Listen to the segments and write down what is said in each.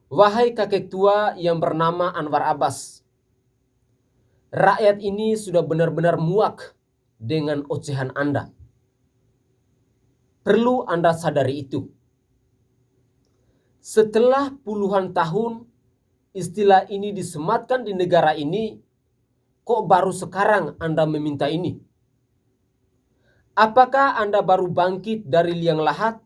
Wahai kakek tua yang bernama Anwar Abbas, rakyat ini sudah benar-benar muak dengan ocehan Anda. Perlu Anda sadari itu. Setelah puluhan tahun istilah ini disematkan di negara ini, kok baru sekarang Anda meminta ini? Apakah Anda baru bangkit dari liang lahat?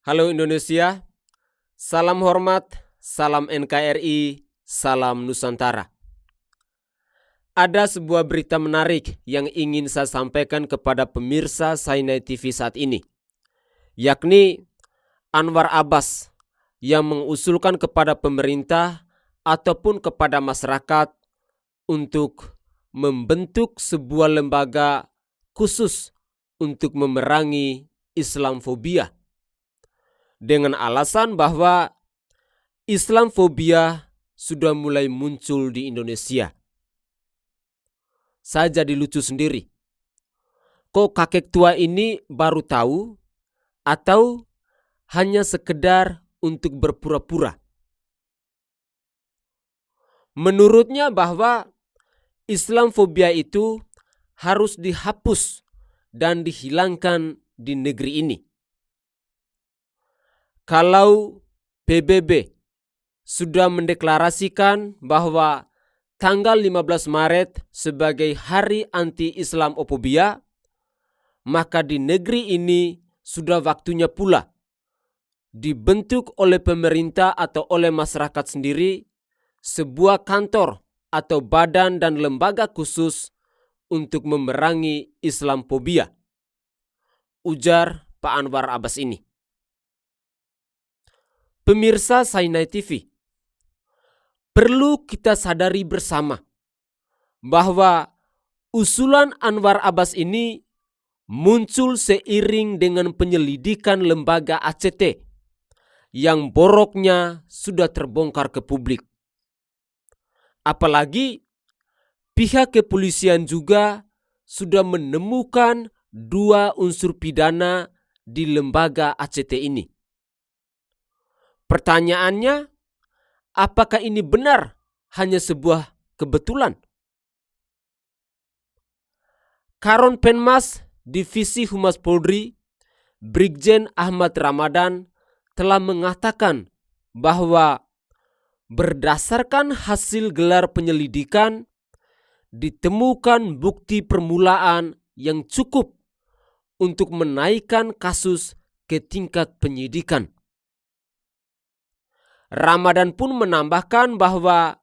Halo Indonesia, salam hormat, salam NKRI, salam Nusantara. Ada sebuah berita menarik yang ingin saya sampaikan kepada pemirsa Sainai TV saat ini, yakni Anwar Abbas yang mengusulkan kepada pemerintah ataupun kepada masyarakat untuk membentuk sebuah lembaga khusus untuk memerangi Islamfobia dengan alasan bahwa Islamfobia sudah mulai muncul di Indonesia. Saya jadi lucu sendiri. Kok kakek tua ini baru tahu atau hanya sekedar untuk berpura-pura? Menurutnya bahwa Islamfobia itu harus dihapus dan dihilangkan di negeri ini. Kalau PBB sudah mendeklarasikan bahwa tanggal 15 Maret sebagai Hari Anti-Islamofobia, maka di negeri ini sudah waktunya pula dibentuk oleh pemerintah atau oleh masyarakat sendiri sebuah kantor atau badan dan lembaga khusus untuk memerangi Islamfobia, ujar Pak Anwar Abbas ini. Pemirsa Sainai TV, perlu kita sadari bersama bahwa usulan Anwar Abbas ini muncul seiring dengan penyelidikan lembaga ACT yang boroknya sudah terbongkar ke publik. Apalagi pihak kepolisian juga sudah menemukan 2 unsur pidana di lembaga ACT ini. Pertanyaannya, apakah ini benar hanya sebuah kebetulan? Karon Penmas Divisi Humas Polri, Brigjen Ahmad Ramadan telah mengatakan bahwa berdasarkan hasil gelar penyelidikan, ditemukan bukti permulaan yang cukup untuk menaikkan kasus ke tingkat penyidikan. Ramadan pun menambahkan bahwa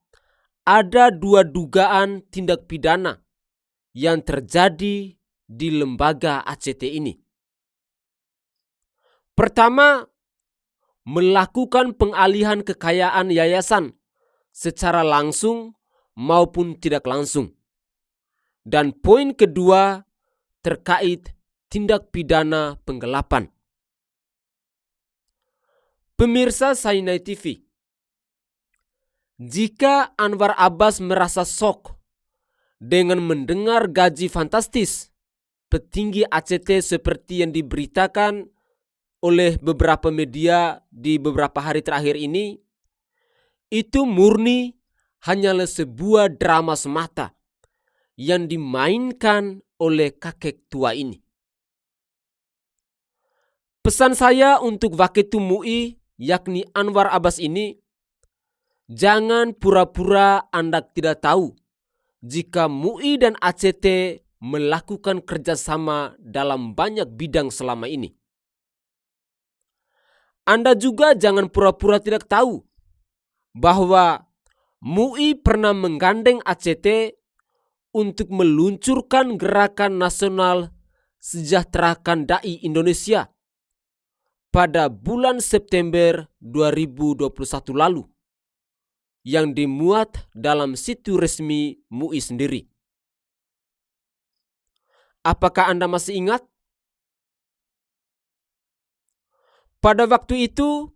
ada 2 dugaan tindak pidana yang terjadi di lembaga ACT ini. Pertama, melakukan pengalihan kekayaan yayasan secara langsung maupun tidak langsung. Dan poin kedua terkait tindak pidana penggelapan. Pemirsa Sainai TV, jika Anwar Abbas merasa shock dengan mendengar gaji fantastis petinggi ACT seperti yang diberitakan oleh beberapa media di beberapa hari terakhir ini, itu murni hanyalah sebuah drama semata yang dimainkan oleh kakek tua ini. Pesan saya untuk Waketum MUI yakni Anwar Abbas ini, jangan pura-pura Anda tidak tahu jika MUI dan ACT melakukan kerjasama dalam banyak bidang selama ini. Anda juga jangan pura-pura tidak tahu bahwa MUI pernah menggandeng ACT untuk meluncurkan gerakan nasional Sejahterakan Dai Indonesia pada bulan September 2021 lalu yang dimuat dalam situs resmi MUI sendiri. Apakah Anda masih ingat? Pada waktu itu,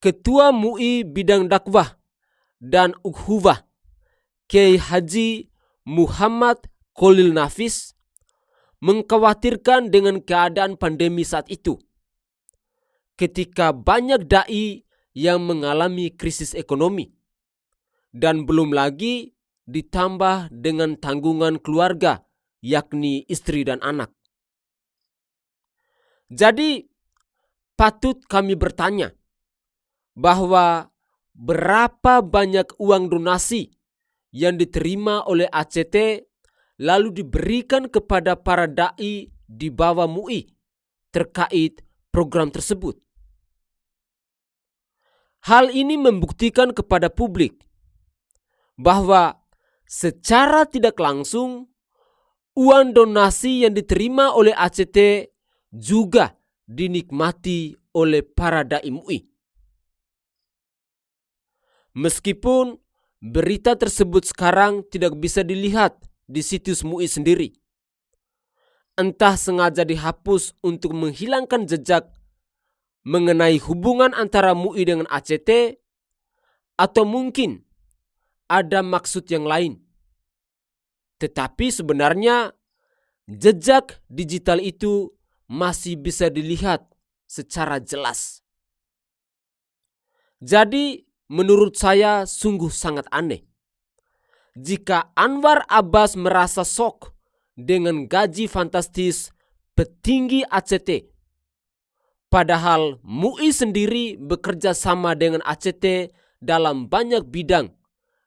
Ketua MUI Bidang Dakwah dan Ukhuwah, Kiai Haji Muhammad Khalil Nafis, mengkhawatirkan dengan keadaan pandemi saat itu, ketika banyak dai yang mengalami krisis ekonomi, dan belum lagi ditambah dengan tanggungan keluarga, yakni istri dan anak. Jadi, patut kami bertanya bahwa berapa banyak uang donasi yang diterima oleh ACT lalu diberikan kepada para dai di bawah MUI terkait program tersebut. Hal ini membuktikan kepada publik bahwa secara tidak langsung uang donasi yang diterima oleh ACT juga dinikmati oleh para dai MUI. Meskipun berita tersebut sekarang tidak bisa dilihat di situs MUI sendiri, entah sengaja dihapus untuk menghilangkan jejak mengenai hubungan antara MUI dengan ACT, atau mungkin ada maksud yang lain. Tetapi sebenarnya jejak digital itu masih bisa dilihat secara jelas. Jadi menurut saya sungguh sangat aneh jika Anwar Abbas merasa sok dengan gaji fantastis petinggi ACT, padahal MUI sendiri bekerja sama dengan ACT dalam banyak bidang,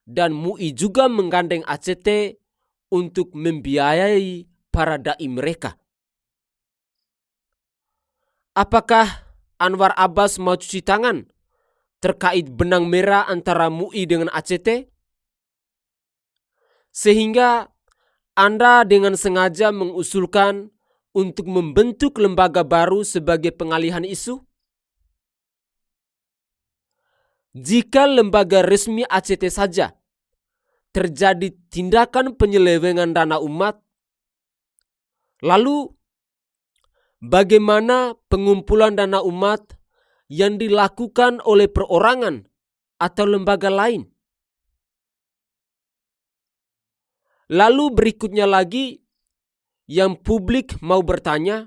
dan MUI juga menggandeng ACT untuk membiayai para dai mereka. Apakah Anwar Abbas mau cuci tangan terkait benang merah antara MUI dengan ACT? Sehingga Anda dengan sengaja mengusulkan untuk membentuk lembaga baru sebagai pengalihan isu? Jika lembaga resmi ACT saja terjadi tindakan penyelewengan dana umat, lalu bagaimana pengumpulan dana umat yang dilakukan oleh perorangan atau lembaga lain? Lalu berikutnya lagi yang publik mau bertanya,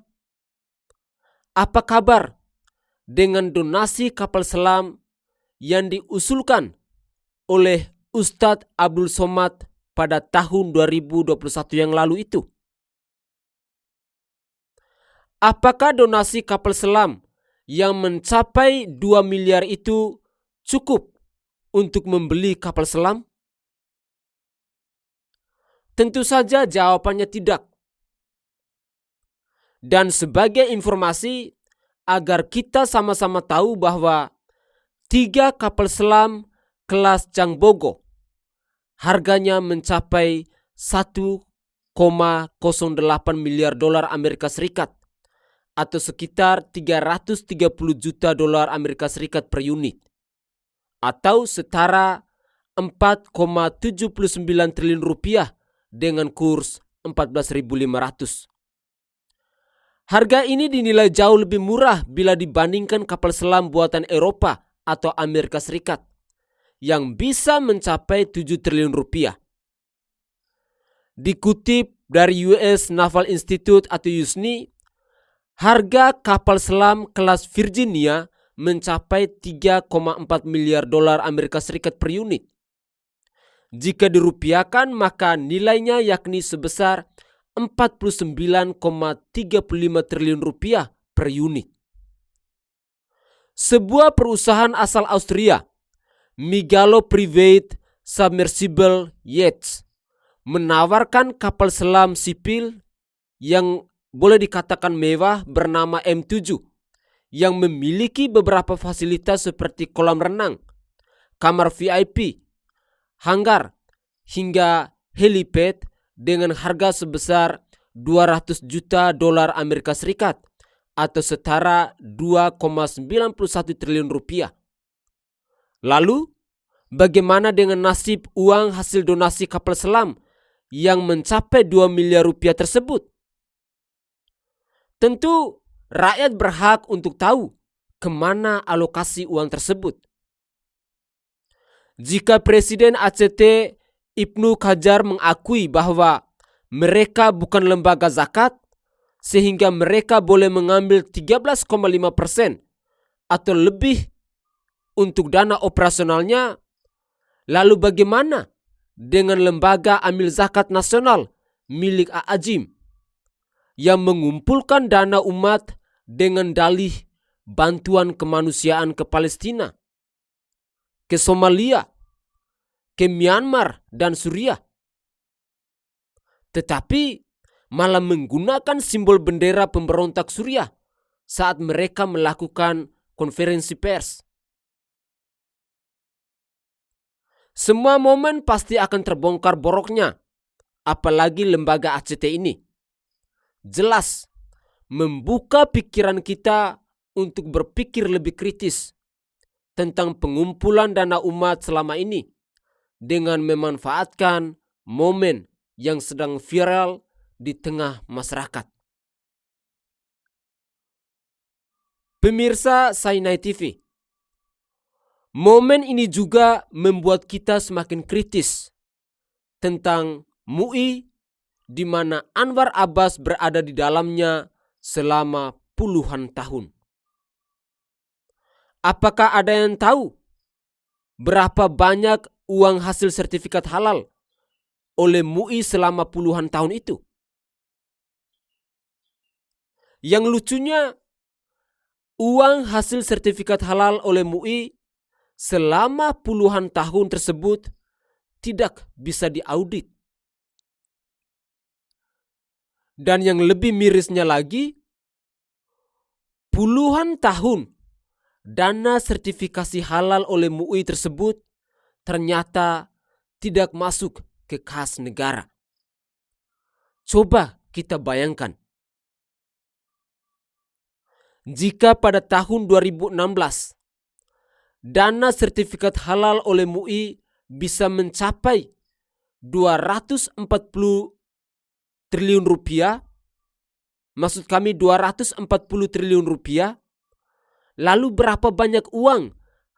apa kabar dengan donasi kapal selam yang diusulkan oleh Ustadz Abdul Somad pada tahun 2021 yang lalu itu? Apakah donasi kapal selam yang mencapai 2 miliar itu cukup untuk membeli kapal selam? Tentu saja jawabannya tidak. Dan sebagai informasi agar kita sama-sama tahu bahwa 3 kapal selam kelas Changbogo harganya mencapai 1,08 miliar dolar Amerika Serikat atau sekitar 330 juta dolar Amerika Serikat per unit, atau setara 4,79 triliun rupiah dengan kurs 14.500. Harga ini dinilai jauh lebih murah bila dibandingkan kapal selam buatan Eropa atau Amerika Serikat yang bisa mencapai 7 triliun rupiah. Dikutip dari US Naval Institute atau USNI, harga kapal selam kelas Virginia mencapai 3,4 miliar dolar Amerika Serikat per unit. Jika dirupiahkan maka nilainya yakni sebesar 49,35 triliun rupiah per unit. Sebuah perusahaan asal Austria, Migalo Private Submersible Yachts, menawarkan kapal selam sipil yang boleh dikatakan mewah bernama M7 yang memiliki beberapa fasilitas seperti kolam renang, kamar VIP, hanggar, hingga helipad dengan harga sebesar 200 juta dolar Amerika Serikat atau setara 2,91 triliun rupiah. Lalu, bagaimana dengan nasib uang hasil donasi kapal selam yang mencapai 2 miliar rupiah tersebut? Tentu rakyat berhak untuk tahu kemana alokasi uang tersebut. Jika Presiden ACT Ibnu Qajar mengakui bahwa mereka bukan lembaga zakat, sehingga mereka boleh mengambil 13,5% atau lebih untuk dana operasionalnya. Lalu bagaimana dengan lembaga amil zakat nasional milik A'ajim yang mengumpulkan dana umat dengan dalih bantuan kemanusiaan ke Palestina, ke Somalia, ke Myanmar dan Suriah, tetapi malah menggunakan simbol bendera pemberontak Suriah saat mereka melakukan konferensi pers? Semua momen pasti akan terbongkar boroknya, apalagi lembaga ACT ini. Jelas membuka pikiran kita untuk berpikir lebih kritis tentang pengumpulan dana umat selama ini dengan memanfaatkan momen yang sedang viral di tengah masyarakat. Pemirsa Sainai TV, momen ini juga membuat kita semakin kritis tentang MUI di mana Anwar Abbas berada di dalamnya selama puluhan tahun. Apakah ada yang tahu berapa banyak uang hasil sertifikat halal oleh MUI selama puluhan tahun itu? Yang lucunya, uang hasil sertifikat halal oleh MUI selama puluhan tahun tersebut tidak bisa diaudit. Dan yang lebih mirisnya lagi, puluhan tahun dana sertifikasi halal oleh MUI tersebut ternyata tidak masuk ke kas negara. Coba kita bayangkan, jika pada tahun 2016 dana sertifikat halal oleh MUI bisa mencapai 240 triliun rupiah, maksud kami 240 triliun rupiah, lalu berapa banyak uang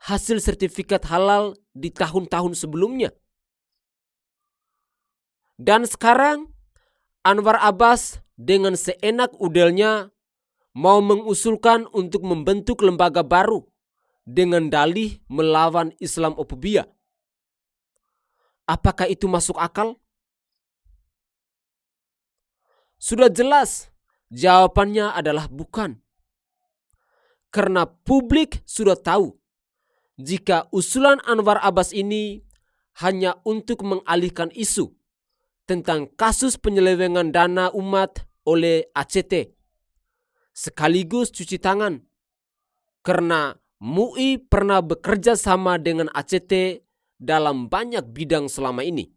hasil sertifikat halal di tahun-tahun sebelumnya? Dan sekarang Anwar Abbas dengan seenak udelnya mau mengusulkan untuk membentuk lembaga baru dengan dalih melawan Islamofobia. Apakah itu masuk akal? Sudah jelas jawabannya adalah bukan. Karena publik sudah tahu jika usulan Anwar Abbas ini hanya untuk mengalihkan isu tentang kasus penyelewengan dana umat oleh ACT, sekaligus cuci tangan karena MUI pernah bekerja sama dengan ACT dalam banyak bidang selama ini.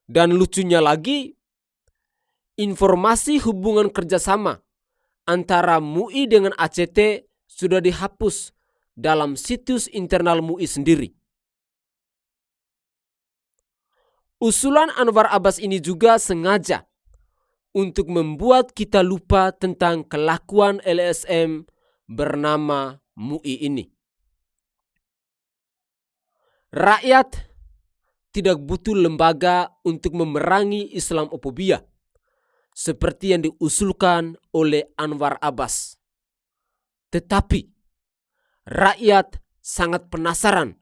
Dan lucunya lagi, informasi hubungan kerjasama antara MUI dengan ACT sudah dihapus dalam situs internal MUI sendiri. Usulan Anwar Abbas ini juga sengaja untuk membuat kita lupa tentang kelakuan LSM bernama MUI ini. Rakyat tidak butuh lembaga untuk memerangi Islamofobia seperti yang diusulkan oleh Anwar Abbas. Tetapi rakyat sangat penasaran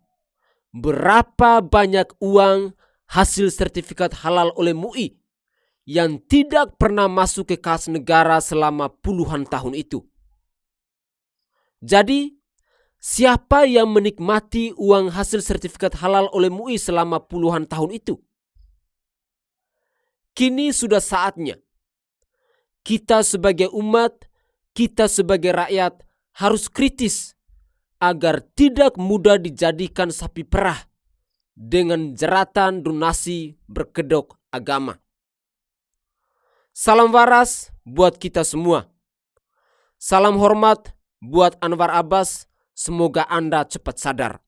berapa banyak uang hasil sertifikat halal oleh MUI yang tidak pernah masuk ke kas negara selama puluhan tahun itu. Jadi, siapa yang menikmati uang hasil sertifikat halal oleh MUI selama puluhan tahun itu? Kini sudah saatnya kita sebagai umat, kita sebagai rakyat harus kritis agar tidak mudah dijadikan sapi perah dengan jeratan donasi berkedok agama. Salam waras buat kita semua. Salam hormat buat Anwar Abbas. Semoga Anda cepat sadar.